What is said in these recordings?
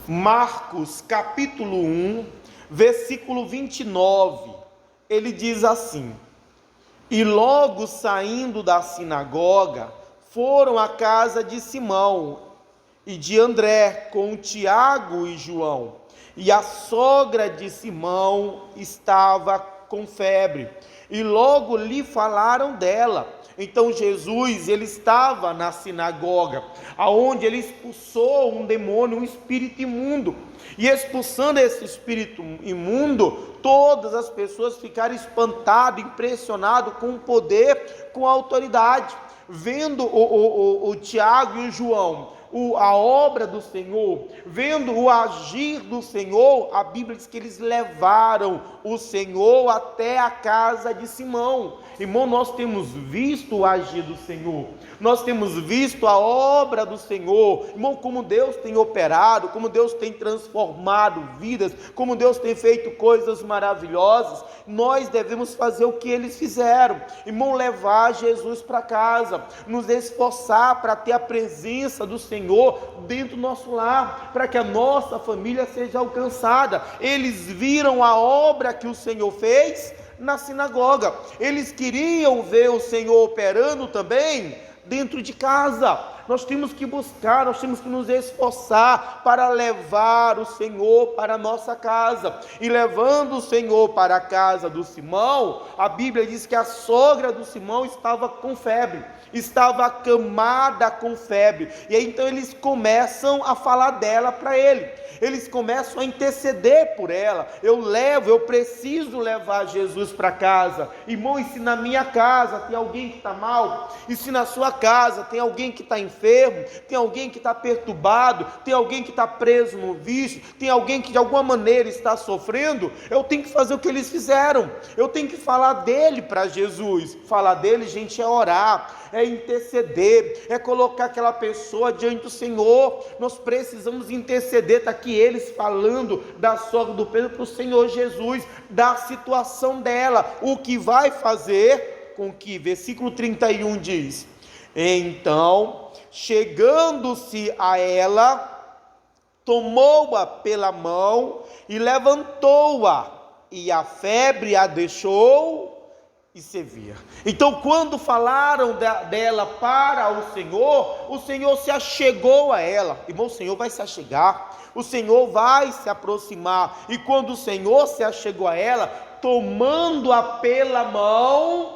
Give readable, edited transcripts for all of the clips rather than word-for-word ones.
Marcos capítulo 1, versículo 29, ele diz assim: e logo saindo da sinagoga, foram à casa de Simão e de André, com Tiago e João. E a sogra de Simão estava com febre, e logo lhe falaram dela. Então Jesus, ele estava na sinagoga, aonde ele expulsou um demônio, um espírito imundo. E expulsando esse espírito imundo, todas as pessoas ficaram espantadas, impressionadas com o poder, com a autoridade. Vendo o Tiago e o João, a obra do Senhor, vendo o agir do Senhor, a Bíblia diz que eles levaram o Senhor até a casa de Simão. Irmão, nós temos visto o agir do Senhor, nós temos visto a obra do Senhor, irmão, como Deus tem operado, como Deus tem transformado vidas, como Deus tem feito coisas maravilhosas. Nós devemos fazer o que eles fizeram, irmão, levar Jesus para casa, nos esforçar para ter a presença do Senhor dentro do nosso lar, para que a nossa família seja alcançada. Eles viram a obra que o Senhor fez na sinagoga, eles queriam ver o Senhor operando também dentro de casa. Nós temos que buscar, nós temos que nos esforçar para levar o Senhor para a nossa casa. E levando o Senhor para a casa do Simão, a Bíblia diz que a sogra do Simão estava com febre, estava acamada com febre. E aí então eles começam a falar dela para ele, eles começam a interceder por ela. Eu preciso levar Jesus para casa. Irmão, e se na minha casa tem alguém que está mal, e se na sua casa tem alguém que está enfermo, tem alguém que está perturbado, tem alguém que está preso no vício, tem alguém que de alguma maneira está sofrendo, eu tenho que fazer o que eles fizeram, eu tenho que falar dele para Jesus. Falar dele, gente, é orar, é interceder, é colocar aquela pessoa diante do Senhor. Nós precisamos interceder. Está aqui eles falando da sogra do Pedro para o Senhor Jesus, da situação dela, o que vai fazer com que, versículo 31 diz: então, chegando-se a ela, tomou-a pela mão e levantou-a, e a febre a deixou e servia. Então, quando falaram dela para o Senhor se achegou a ela. Irmão, o Senhor vai se achegar, o Senhor vai se aproximar. E quando o Senhor se achegou a ela, tomando-a pela mão,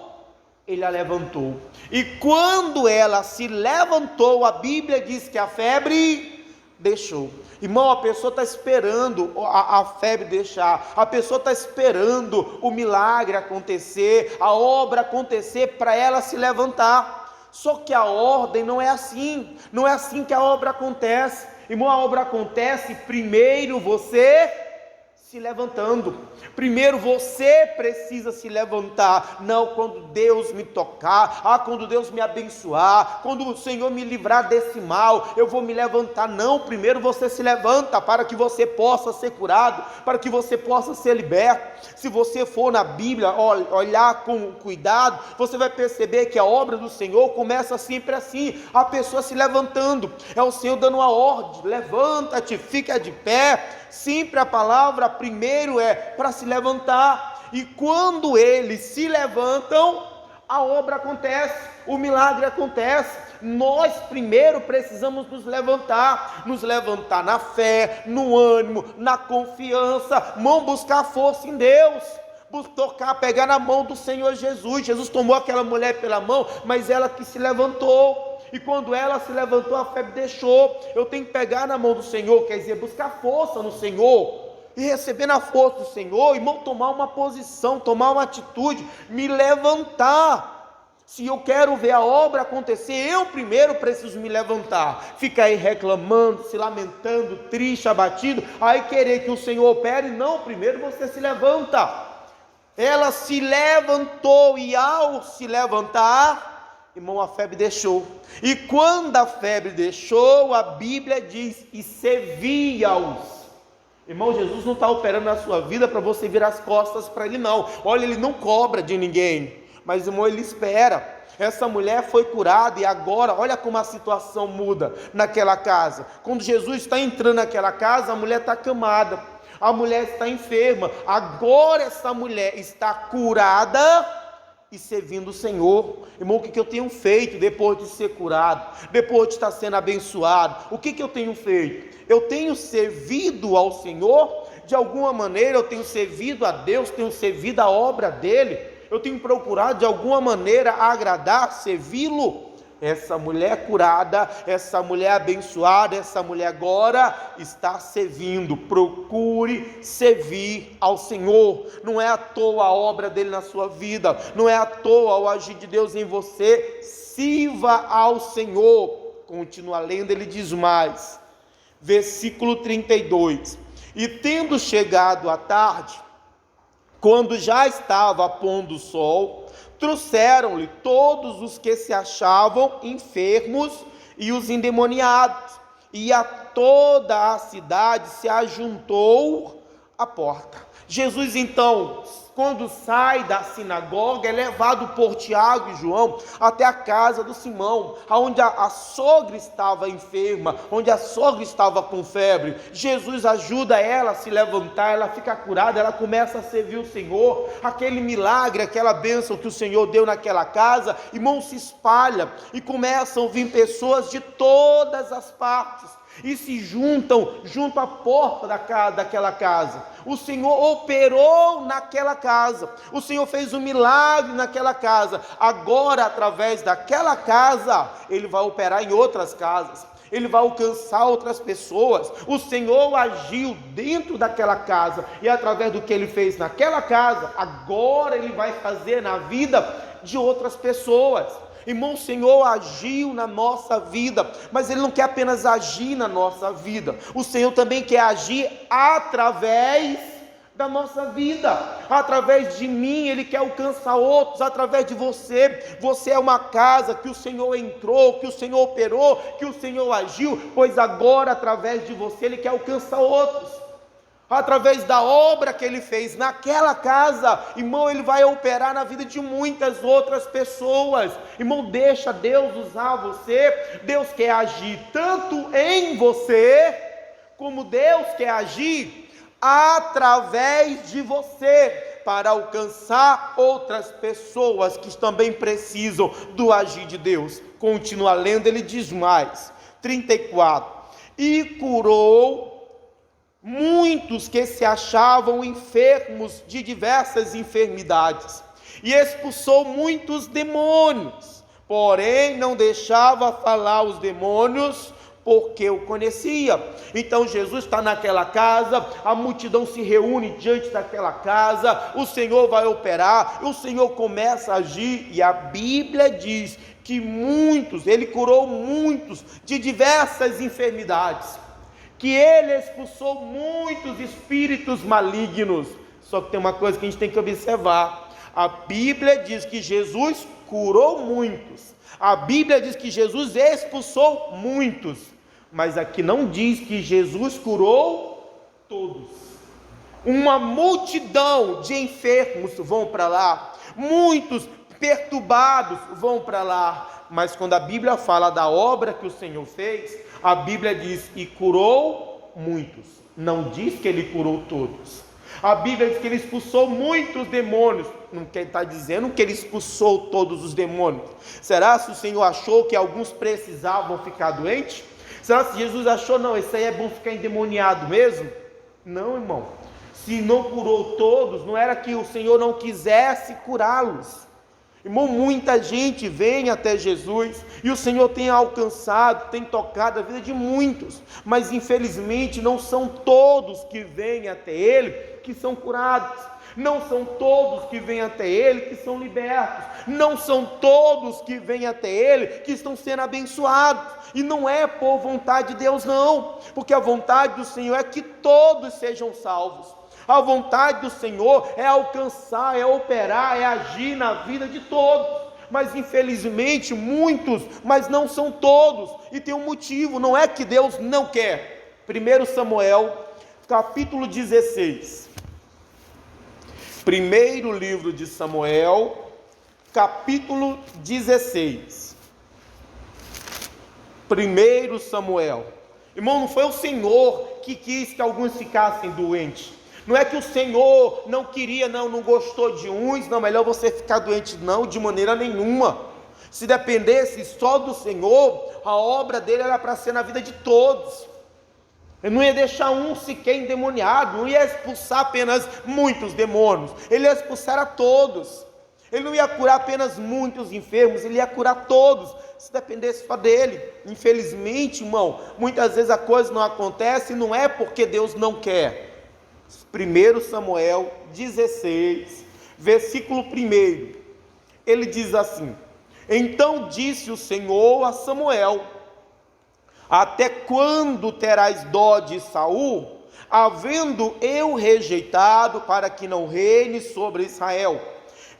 ele a levantou. E quando ela se levantou, a Bíblia diz que a febre deixou. Irmão, a pessoa está esperando a febre deixar, a pessoa está esperando o milagre acontecer, a obra acontecer para ela se levantar. Só que a ordem não é assim, não é assim que a obra acontece. Irmão, a obra acontece primeiro você se levantando. Primeiro você precisa se levantar. Não quando Deus me tocar, quando Deus me abençoar, quando o Senhor me livrar desse mal, eu vou me levantar. Não, primeiro você se levanta para que você possa ser curado, para que você possa ser liberto. Se você for na Bíblia olhar com cuidado, você vai perceber que a obra do Senhor começa sempre assim, a pessoa se levantando, é o Senhor dando uma ordem: levanta-te, fica de pé. Sempre a palavra primeiro é para se levantar, e quando eles se levantam, a obra acontece, o milagre acontece. Nós primeiro precisamos nos levantar na fé, no ânimo, na confiança, buscar força em Deus, pegar na mão do Senhor Jesus. Jesus tomou aquela mulher pela mão, mas ela que se levantou. E quando ela se levantou, a febre deixou. Eu tenho que pegar na mão do Senhor, quer dizer, buscar força no Senhor, e recebendo a força do Senhor, irmão, tomar uma posição, tomar uma atitude, me levantar. Se eu quero ver a obra acontecer, eu primeiro preciso me levantar. Ficar aí reclamando, se lamentando, triste, abatido, aí querer que o Senhor opere. Não, primeiro você se levanta. Ela se levantou, e ao se levantar, irmão, a febre deixou. E quando a febre deixou, a Bíblia diz: e servia-os. Irmão, Jesus não está operando na sua vida para você virar as costas para Ele, não. Olha, Ele não cobra de ninguém. Mas, irmão, ele espera. Essa mulher foi curada e agora, olha como a situação muda naquela casa. Quando Jesus está entrando naquela casa, a mulher está acamada, a mulher está enferma. Agora essa mulher está curada e servindo o Senhor. Irmão, o que eu tenho feito depois de ser curado, depois de estar sendo abençoado? O que eu tenho feito? Eu tenho servido ao Senhor? De alguma maneira eu tenho servido a Deus, tenho servido a obra dele? Eu tenho procurado de alguma maneira agradar, servi-lo? Essa mulher curada, essa mulher abençoada, essa mulher agora está servindo. Procure servir ao Senhor. Não é à toa a obra dele na sua vida, não é à toa o agir de Deus em você. Sirva ao Senhor. Continua lendo, ele diz mais, versículo 32: e tendo chegado a tarde, quando já estava pondo o sol, trouxeram-lhe todos os que se achavam enfermos e os endemoniados, e a toda a cidade se ajuntou à porta. Jesus, então, quando sai da sinagoga, é levado por Tiago e João até a casa do Simão, onde a sogra estava enferma, onde a sogra estava com febre. Jesus ajuda ela a se levantar, ela fica curada, ela começa a servir o Senhor. Aquele milagre, aquela bênção que o Senhor deu naquela casa, irmão, se espalha e começam a vir pessoas de todas as partes e se juntam junto à porta daquela casa. O Senhor operou naquela casa, o Senhor fez um milagre naquela casa. Agora, através daquela casa, Ele vai operar em outras casas, Ele vai alcançar outras pessoas. O Senhor agiu dentro daquela casa, e através do que Ele fez naquela casa, agora Ele vai fazer na vida de outras pessoas. Irmão, o Senhor agiu na nossa vida, mas Ele não quer apenas agir na nossa vida, o Senhor também quer agir através da nossa vida, através de mim. Ele quer alcançar outros, através de você. Você é uma casa que o Senhor entrou, que o Senhor operou, que o Senhor agiu, pois agora, através de você, Ele quer alcançar outros. Através da obra que Ele fez naquela casa, irmão, Ele vai operar na vida de muitas outras pessoas. Irmão, deixa Deus usar você. Deus quer agir tanto em você, como Deus quer agir através de você, para alcançar outras pessoas que também precisam do agir de Deus. Continua lendo, ele diz mais, 34, e curou muitos que se achavam enfermos de diversas enfermidades, e expulsou muitos demônios, porém não deixava falar os demônios, porque o conhecia. Então Jesus está naquela casa, a multidão se reúne diante daquela casa, o Senhor vai operar, o Senhor começa a agir, e a Bíblia diz que Ele curou muitos de diversas enfermidades, que Ele expulsou muitos espíritos malignos. Só que tem uma coisa que a gente tem que observar: a Bíblia diz que Jesus curou muitos, a Bíblia diz que Jesus expulsou muitos, mas aqui não diz que Jesus curou todos. Uma multidão de enfermos vão para lá, muitos perturbados vão para lá, mas quando a Bíblia fala da obra que o Senhor fez, a Bíblia diz que curou muitos, não diz que Ele curou todos. A Bíblia diz que Ele expulsou muitos demônios, não está dizendo que Ele expulsou todos os demônios. Será se o Senhor achou que alguns precisavam ficar doentes? Será se Jesus achou, não, esse aí é bom ficar endemoniado mesmo? Não, irmão, se não curou todos, não era que o Senhor não quisesse curá-los. Irmão, muita gente vem até Jesus, e o Senhor tem alcançado, tem tocado a vida de muitos, mas infelizmente não são todos que vêm até Ele que são curados, não são todos que vêm até Ele que são libertos, não são todos que vêm até Ele que estão sendo abençoados, e não é por vontade de Deus não, porque a vontade do Senhor é que todos sejam salvos. A vontade do Senhor é alcançar, é operar, é agir na vida de todos, mas infelizmente muitos, mas não são todos, e tem um motivo, não é que Deus não quer. 1 Samuel, capítulo 16, primeiro livro de Samuel, capítulo 16. 1 Samuel. Irmão, não foi o Senhor que quis que alguns ficassem doentes. Não é que o Senhor não queria, não gostou de uns, não, melhor você ficar doente, não, de maneira nenhuma. Se dependesse só do Senhor, a obra dele era para ser na vida de todos. Ele não ia deixar um sequer endemoniado, não ia expulsar apenas muitos demônios, ele ia expulsar a todos. Ele não ia curar apenas muitos enfermos, ele ia curar todos, se dependesse só dele. Infelizmente, irmão, muitas vezes a coisa não acontece, não é porque Deus não quer. 1 Samuel 16, versículo 1, ele diz assim: então disse o Senhor a Samuel: até quando terás dó de Saul, havendo eu rejeitado, para que não reine sobre Israel?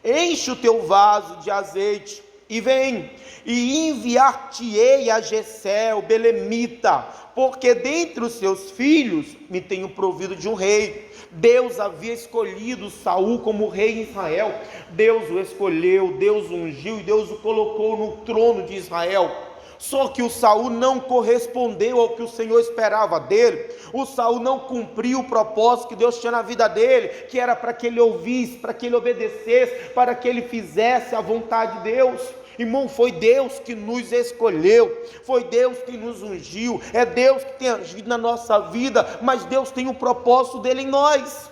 Enche o teu vaso de azeite e vem, e enviar-te-ei a Jessé, o belemita, porque dentre os seus filhos me tenho provido de um rei. Deus havia escolhido Saul como rei em Israel. Deus o escolheu, Deus o ungiu e Deus o colocou no trono de Israel. Só que o Saul não correspondeu ao que o Senhor esperava dele. O Saul não cumpriu o propósito que Deus tinha na vida dele, que era para que ele ouvisse, para que ele obedecesse, para que ele fizesse a vontade de Deus. Irmão, foi Deus que nos escolheu, foi Deus que nos ungiu, é Deus que tem agido na nossa vida, mas Deus tem um propósito dele em nós.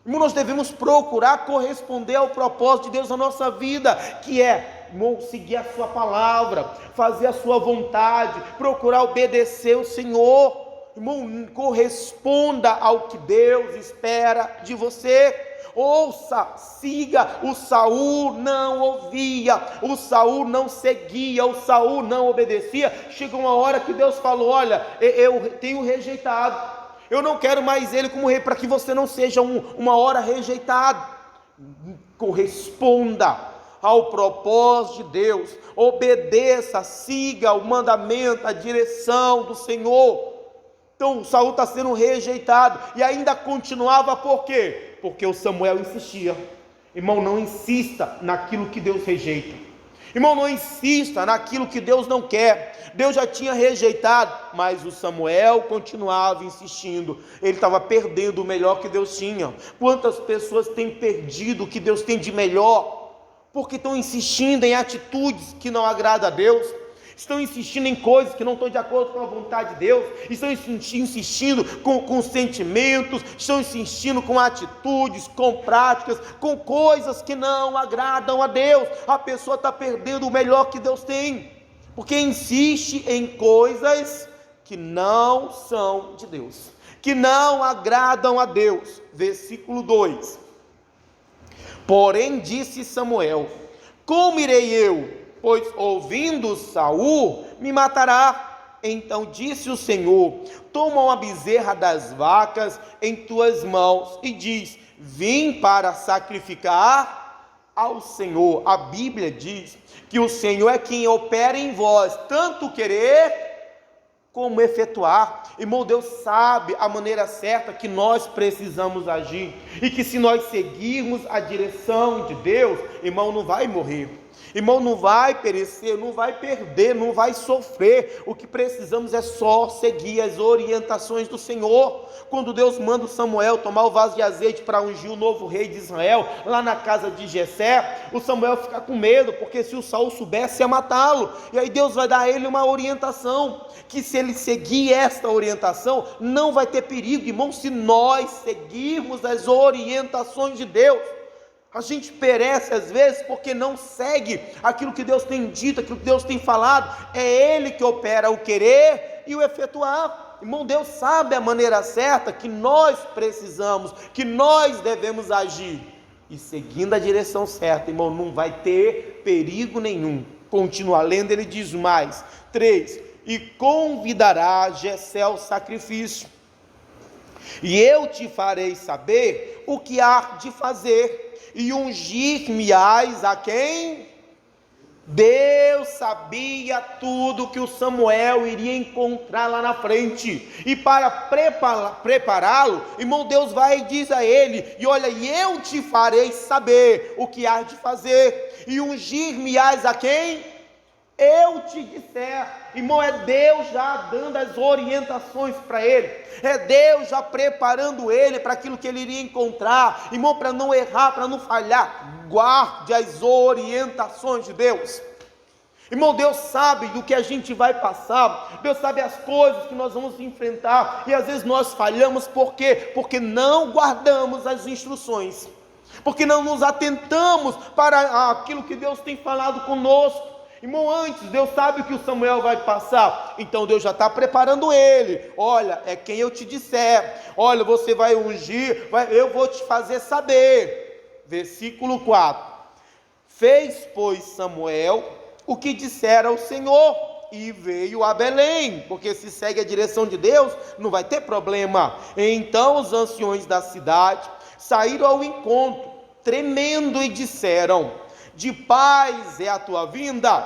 Irmão, nós devemos procurar corresponder ao propósito de Deus na nossa vida, que é, irmão, seguir a sua palavra, fazer a sua vontade, procurar obedecer o Senhor. Irmão, corresponda ao que Deus espera de você. Ouça, siga. O Saul não ouvia, o Saul não seguia, o Saul não obedecia. Chegou uma hora que Deus falou: olha, eu tenho rejeitado, eu não quero mais ele como rei, para que você não seja uma hora rejeitado. Corresponda ao propósito de Deus, obedeça, siga o mandamento, a direção do Senhor. Então Saul está sendo rejeitado, e ainda continuava. Por quê? Porque o Samuel insistia. Irmão, não insista naquilo que Deus rejeita. Irmão, não insista naquilo que Deus não quer. Deus já tinha rejeitado, mas o Samuel continuava insistindo. Ele estava perdendo o melhor que Deus tinha. Quantas pessoas têm perdido o que Deus tem de melhor, porque estão insistindo em atitudes que não agradam a Deus, estão insistindo em coisas que não estão de acordo com a vontade de Deus, estão insistindo com sentimentos, estão insistindo com atitudes, com práticas, com coisas que não agradam a Deus. A pessoa está perdendo o melhor que Deus tem, porque insiste em coisas que não são de Deus, que não agradam a Deus. Versículo 2: porém disse Samuel: como irei eu? Pois ouvindo Saul me matará. Então disse o Senhor: toma uma bezerra das vacas em tuas mãos e diz: vim para sacrificar ao Senhor. A Bíblia diz que o Senhor é quem opera em vós, tanto querer como efetuar. Irmão, Deus sabe a maneira certa que nós precisamos agir, e que se nós seguirmos a direção de Deus, irmão, não vai morrer, irmão, não vai perecer, não vai perder, não vai sofrer. O que precisamos é só seguir as orientações do Senhor. Quando Deus manda o Samuel tomar o vaso de azeite para ungir o novo rei de Israel, lá na casa de Jessé, o Samuel fica com medo, porque se o Saul soubesse, ia matá-lo. E aí Deus vai dar a ele uma orientação, que se ele seguir esta orientação, não vai ter perigo. Irmão, se nós seguirmos as orientações de Deus, a gente perece às vezes porque não segue aquilo que Deus tem dito, aquilo que Deus tem falado. É Ele que opera o querer e o efetuar. Irmão, Deus sabe a maneira certa que nós precisamos, que nós devemos agir, e seguindo a direção certa, irmão, não vai ter perigo nenhum. Continua lendo, ele diz mais, 3, e convidará Jessé ao sacrifício, e eu te farei saber o que há de fazer, e ungir-me-ás a quem? Deus sabia tudo que o Samuel iria encontrar lá na frente, e para prepará-lo, irmão, Deus vai e diz a ele: e olha, e eu te farei saber o que hás de fazer, e ungir-me-ás a quem eu te disser. Irmão, é Deus já dando as orientações para ele, é Deus já preparando ele para aquilo que ele iria encontrar. Irmão, para não errar, para não falhar, guarde as orientações de Deus. Irmão, Deus sabe do que a gente vai passar, Deus sabe as coisas que nós vamos enfrentar, e às vezes nós falhamos. Por quê? Porque não guardamos as instruções, porque não nos atentamos para aquilo que Deus tem falado conosco. Irmão, antes Deus sabe o que o Samuel vai passar, então Deus já está preparando ele. Olha, é quem eu te disser, olha, você vai ungir, eu vou te fazer saber. Versículo 4: fez, pois, Samuel o que dissera o Senhor, e veio a Belém, porque se segue a direção de Deus, não vai ter problema. Então os anciões da cidade saíram ao encontro, tremendo, e disseram: de paz é a tua vinda?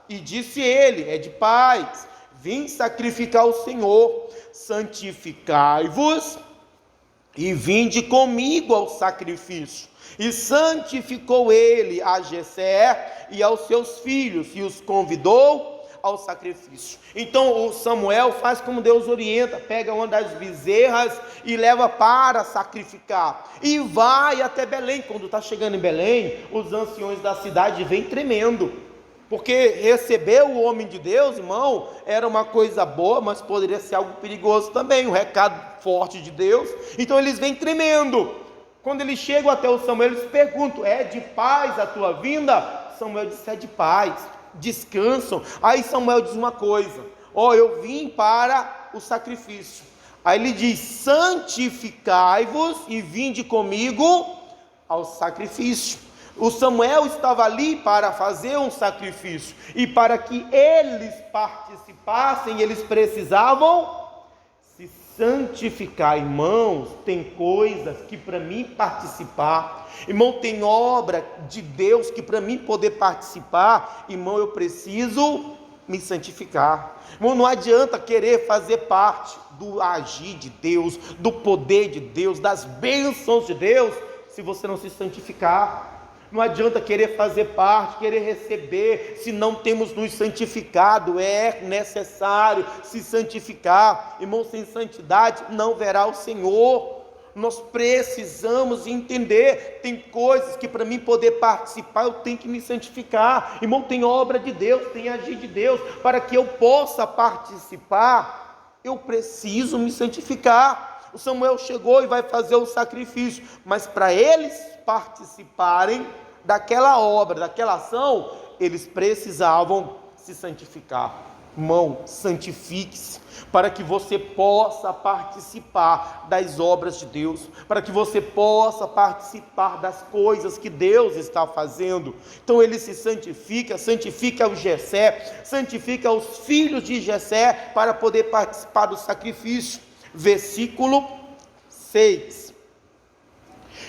E disse ele: é de paz, vim sacrificar ao Senhor. Santificai-vos e vinde comigo ao sacrifício. E santificou ele a Jessé e aos seus filhos, e os convidou ao sacrifício. Então o Samuel faz como Deus orienta, pega uma das bezerras e leva para sacrificar, e vai até Belém. Quando está chegando em Belém, os anciões da cidade vêm tremendo, porque receber o homem de Deus, irmão, era uma coisa boa, mas poderia ser algo perigoso também, um recado forte de Deus. Então eles vêm tremendo. Quando eles chegam até o Samuel, eles perguntam: é de paz a tua vinda? Samuel disse: é de paz. Descansam. Aí Samuel diz uma coisa: eu vim para o sacrifício. Aí ele diz: santificai-vos e vinde comigo ao sacrifício. O Samuel estava ali para fazer um sacrifício, e para que eles participassem, eles precisavam se santificar. Irmãos, tem coisas que para mim participar, irmão, tem obra de Deus que para mim poder participar, irmão, eu preciso me santificar. Irmão, não adianta querer fazer parte do agir de Deus, do poder de Deus, das bênçãos de Deus, se você não se santificar. Não adianta querer fazer parte, querer receber, se não temos nos santificado. É necessário se santificar. Irmão, sem santidade não verá o Senhor. Nós precisamos entender, tem coisas que para mim poder participar, eu tenho que me santificar. Irmão, tem obra de Deus, tem agir de Deus. Para que eu possa participar, eu preciso me santificar. O Samuel chegou e vai fazer o sacrifício, mas para eles participarem daquela obra, daquela ação, eles precisavam se santificar. Irmão, santifique-se, para que você possa participar das obras de Deus, para que você possa participar das coisas que Deus está fazendo. Então ele se santifica o Jessé, santifica os filhos de Jessé, para poder participar do sacrifício. Versículo 6: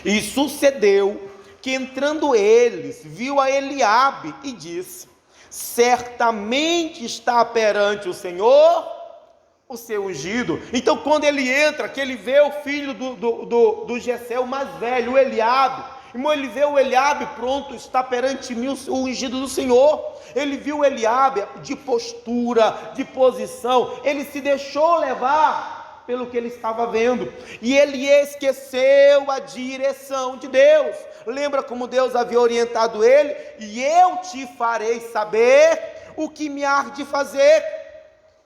e sucedeu que, entrando eles, viu a Eliabe e disse: certamente está perante o Senhor o seu ungido. Então quando ele entra, que ele vê o filho do Jessé, o mais velho, o Eliabe, irmão, ele vê o Eliabe, pronto, está perante mim o ungido do Senhor. Ele viu o Eliabe de postura, de posição, ele se deixou levar pelo que ele estava vendo, e ele esqueceu a direção de Deus. Lembra como Deus havia orientado ele? E eu te farei saber o que me há de fazer,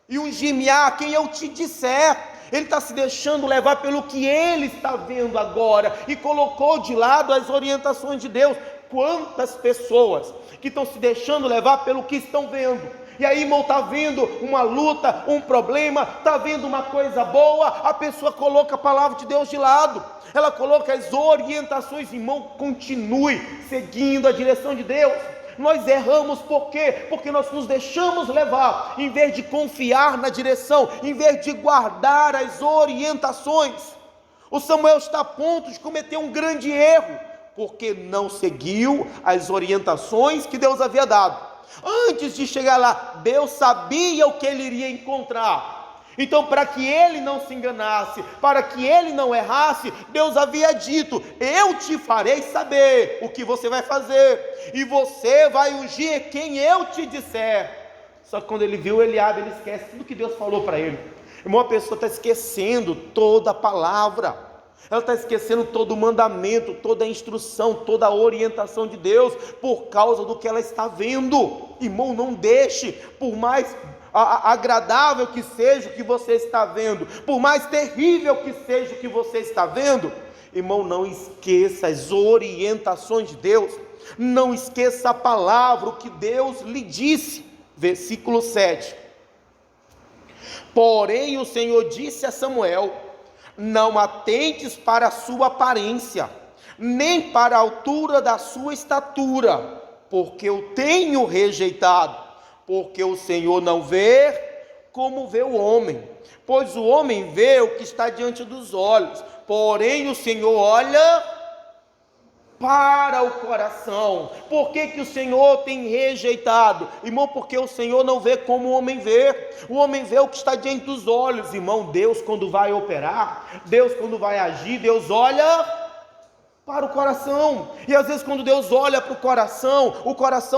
e ungir-me-á quem eu te disser. Ele está se deixando levar pelo que ele está vendo agora, e colocou de lado as orientações de Deus. Quantas pessoas que estão se deixando levar pelo que estão vendo? E aí, irmão, está vendo uma luta, um problema, está vendo uma coisa boa, a pessoa coloca a palavra de Deus de lado, ela coloca as orientações. Irmão, continue seguindo a direção de Deus. Nós erramos por quê? Porque nós nos deixamos levar, em vez de confiar na direção, em vez de guardar as orientações. O Samuel está a ponto de cometer um grande erro, porque não seguiu as orientações que Deus havia dado. Antes de chegar lá, Deus sabia o que ele iria encontrar. Então, para que ele não se enganasse, para que ele não errasse, Deus havia dito: eu te farei saber o que você vai fazer, e você vai ungir quem eu te disser. Só que quando ele viu Eliabe, ele esquece tudo que Deus falou para ele. Irmão, a pessoa está esquecendo toda a palavra, ela está esquecendo todo o mandamento, toda a instrução, toda a orientação de Deus, por causa do que ela está vendo. Irmão, não deixe, por mais agradável que seja o que você está vendo, por mais terrível que seja o que você está vendo, irmão, não esqueça as orientações de Deus, não esqueça a palavra, o que Deus lhe disse. Versículo 7: porém o Senhor disse a Samuel: não atentes para a sua aparência, nem para a altura da sua estatura, porque eu tenho rejeitado. Porque o Senhor não vê como vê o homem, pois o homem vê o que está diante dos olhos, porém o Senhor olha para o coração. Por que o Senhor tem rejeitado? Irmão, porque o Senhor não vê como o homem vê. O homem vê o que está diante dos olhos. Irmão, Deus quando vai operar, Deus quando vai agir, Deus olha para o coração. E às vezes quando Deus olha para o coração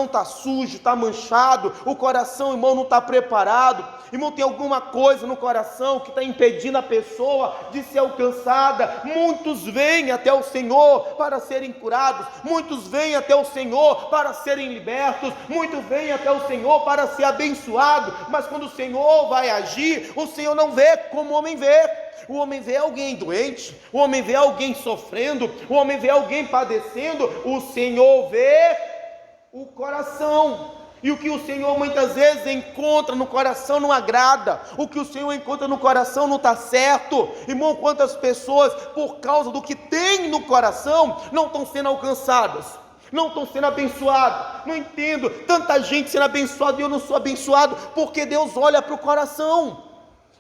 está sujo, está manchado, o coração, irmão, não está preparado. Irmão, tem alguma coisa no coração que está impedindo a pessoa de ser alcançada. Muitos vêm até o Senhor para serem curados, muitos vêm até o Senhor para serem libertos, muitos vêm até o Senhor para ser abençoado, mas quando o Senhor vai agir, o Senhor não vê como o homem vê. O homem vê alguém doente, o homem vê alguém sofrendo, o homem vê alguém padecendo, o Senhor vê o coração. E o que o Senhor muitas vezes encontra no coração não agrada, o que o Senhor encontra no coração não está certo. Irmão, quantas pessoas, por causa do que tem no coração, não estão sendo alcançadas, não estão sendo abençoadas. Não entendo, tanta gente sendo abençoada e eu não sou abençoado, porque Deus olha para o coração.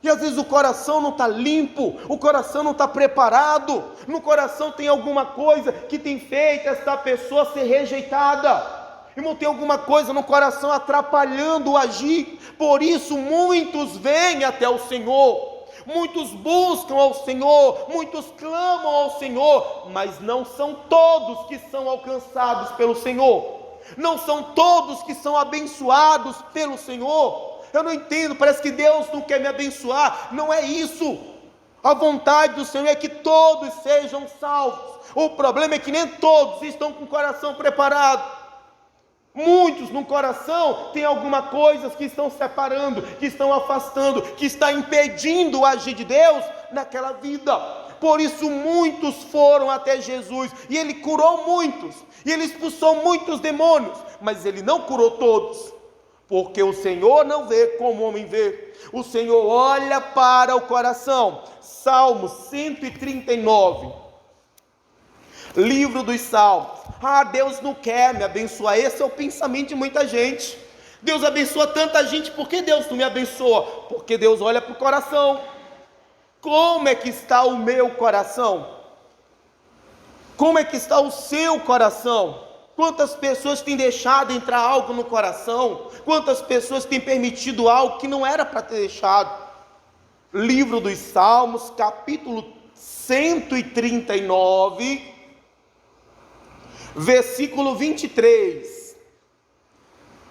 E às vezes o coração não está limpo, o coração não está preparado, no coração tem alguma coisa que tem feito esta pessoa ser rejeitada. Irmão, tem alguma coisa no coração atrapalhando o agir. Por isso muitos vêm até o Senhor, muitos buscam ao Senhor, muitos clamam ao Senhor, mas não são todos que são alcançados pelo Senhor, não são todos que são abençoados pelo Senhor. Eu não entendo, parece que Deus não quer me abençoar. Não é isso. A vontade do Senhor é que todos sejam salvos. O problema é que nem todos estão com o coração preparado. Muitos no coração têm alguma coisa que estão separando, que estão afastando, que está impedindo o agir de Deus naquela vida. Por isso muitos foram até Jesus, e Ele curou muitos, e Ele expulsou muitos demônios, mas Ele não curou todos. Porque o Senhor não vê como o homem vê, o Senhor olha para o coração. Salmo 139, livro dos Salmos. Deus não quer me abençoar, esse é o pensamento de muita gente. Deus abençoa tanta gente, por que Deus não me abençoa? Porque Deus olha para o coração. Como é que está o meu coração? Como é que está o seu coração? Quantas pessoas têm deixado entrar algo no coração? Quantas pessoas têm permitido algo que não era para ter deixado? Livro dos Salmos, capítulo 139, versículo 23.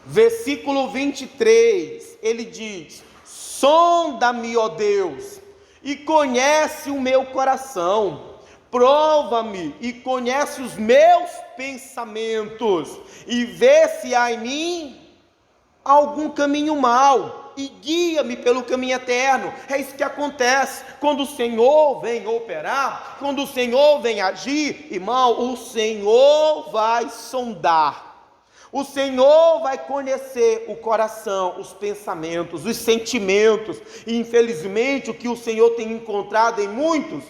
Versículo 23, ele diz: sonda-me, ó Deus, e conhece o meu coração. Prova-me e conhece os meus pensamentos, e vê se há em mim algum caminho mau, e guia-me pelo caminho eterno. É isso que acontece quando o Senhor vem operar, quando o Senhor vem agir. Irmão, o Senhor vai sondar, o Senhor vai conhecer o coração, os pensamentos, os sentimentos. E infelizmente o que o Senhor tem encontrado em muitos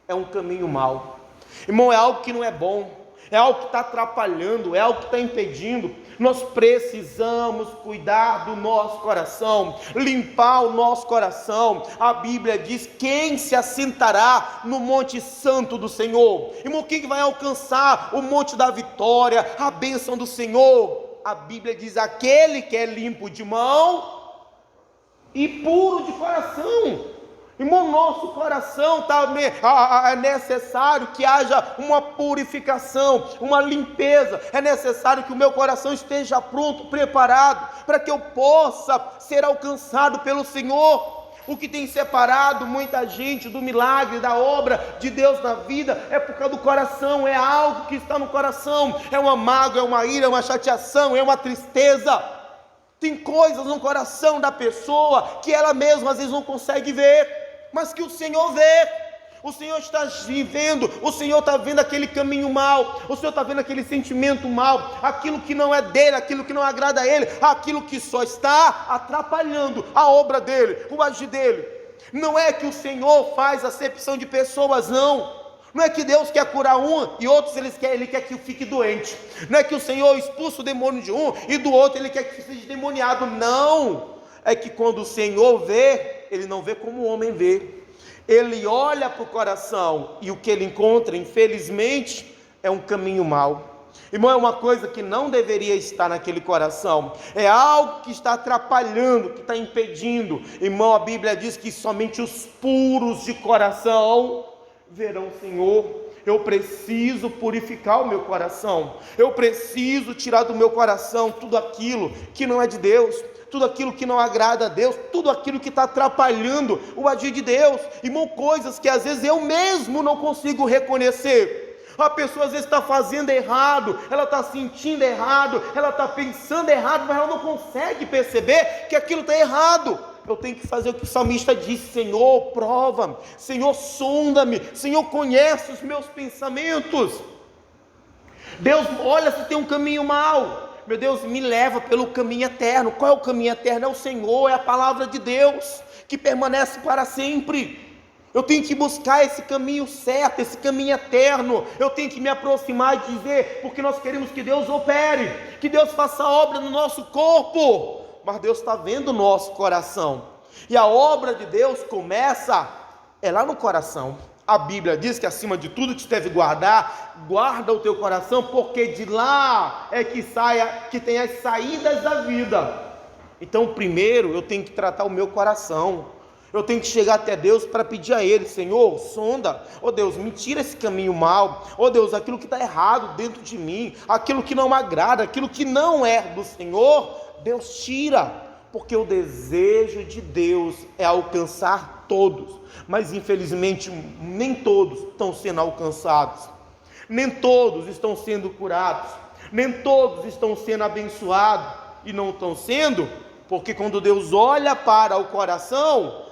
é um caminho mau. Irmão, é algo que não é bom, é algo que está atrapalhando, é algo que está impedindo. Nós precisamos cuidar do nosso coração, limpar o nosso coração. A Bíblia diz: quem se assentará no monte santo do Senhor? Irmão, quem vai alcançar o monte da vitória, a bênção do Senhor? a Bíblia diz: aquele que é limpo de mão e puro de coração. Irmão, nosso coração é necessário que haja uma purificação, uma limpeza. É necessário que o meu coração esteja pronto, preparado, para que eu possa ser alcançado pelo Senhor. O que tem separado muita gente do milagre, da obra de Deus na vida, é por causa do coração. É algo que está no coração, é uma mágoa, é uma ira, é uma chateação, é uma tristeza. Tem coisas no coração da pessoa que ela mesma às vezes não consegue ver, mas que o Senhor vê. O Senhor está vivendo, o Senhor está vendo aquele caminho mau, o Senhor está vendo aquele sentimento mau, aquilo que não é dele, aquilo que não agrada a ele, aquilo que só está atrapalhando a obra dele, o agir dele. Não é que o Senhor faz acepção de pessoas, não é que Deus quer curar um e outros ele quer que fique doente, não é que o Senhor expulsa o demônio de um e do outro ele quer que seja demoniado, não. É que quando o Senhor vê, ele não vê como o homem vê. Ele olha para o coração e o que ele encontra, infelizmente, é um caminho mau. Irmão, é uma coisa que não deveria estar naquele coração. É algo que está atrapalhando, que está impedindo. Irmão, a Bíblia diz que somente os puros de coração verão o Senhor. Eu preciso purificar o meu coração. Eu preciso tirar do meu coração tudo aquilo que não é de Deus, tudo aquilo que não agrada a Deus, tudo aquilo que está atrapalhando o agir de Deus. Irmão, coisas que às vezes eu mesmo não consigo reconhecer. A pessoa às vezes está fazendo errado, ela está sentindo errado, ela está pensando errado, mas ela não consegue perceber que aquilo está errado. Eu tenho que fazer o que o salmista disse: Senhor, prova-me, Senhor, sonda-me, Senhor, conhece os meus pensamentos. Deus, olha se tem um caminho mau. Meu Deus, me leva pelo caminho eterno. Qual é o caminho eterno? É o Senhor, é a palavra de Deus, que permanece para sempre. Eu tenho que buscar esse caminho certo, esse caminho eterno. Eu tenho que me aproximar e dizer, porque nós queremos que Deus opere, que Deus faça obra no nosso corpo, mas Deus está vendo o nosso coração, e a obra de Deus começa lá no coração. A Bíblia diz que acima de tudo que você deve guarda o teu coração, porque de lá é que tem as saídas da vida. Então primeiro eu tenho que tratar o meu coração. Eu tenho que chegar até Deus para pedir a Ele: Senhor, sonda, Deus, me tira esse caminho mau, Deus, aquilo que está errado dentro de mim, aquilo que não agrada, aquilo que não é do Senhor, Deus, tira, porque o desejo de Deus é alcançar todos, mas infelizmente nem todos estão sendo alcançados, nem todos estão sendo curados, nem todos estão sendo abençoados, e não estão sendo, porque quando Deus olha para o coração,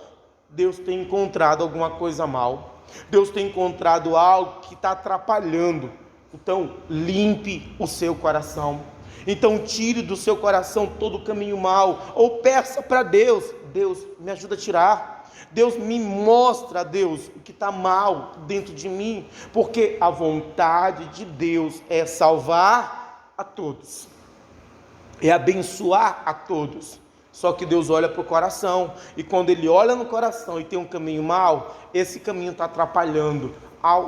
Deus tem encontrado alguma coisa mal, Deus tem encontrado algo que está atrapalhando. Então limpe o seu coração, então tire do seu coração todo o caminho mal, ou peça para Deus: Deus, me ajuda a tirar, Deus, me mostra, Deus, o que está mal dentro de mim, porque a vontade de Deus é salvar a todos, é abençoar a todos. Só que Deus olha para o coração, e quando Ele olha no coração e tem um caminho mau, esse caminho está atrapalhando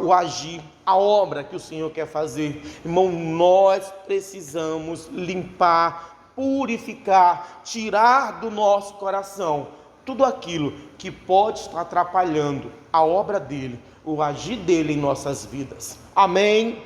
o agir, a obra que o Senhor quer fazer. Irmão, nós precisamos limpar, purificar, tirar do nosso coração tudo aquilo que pode estar atrapalhando a obra dele, o agir dele em nossas vidas. Amém?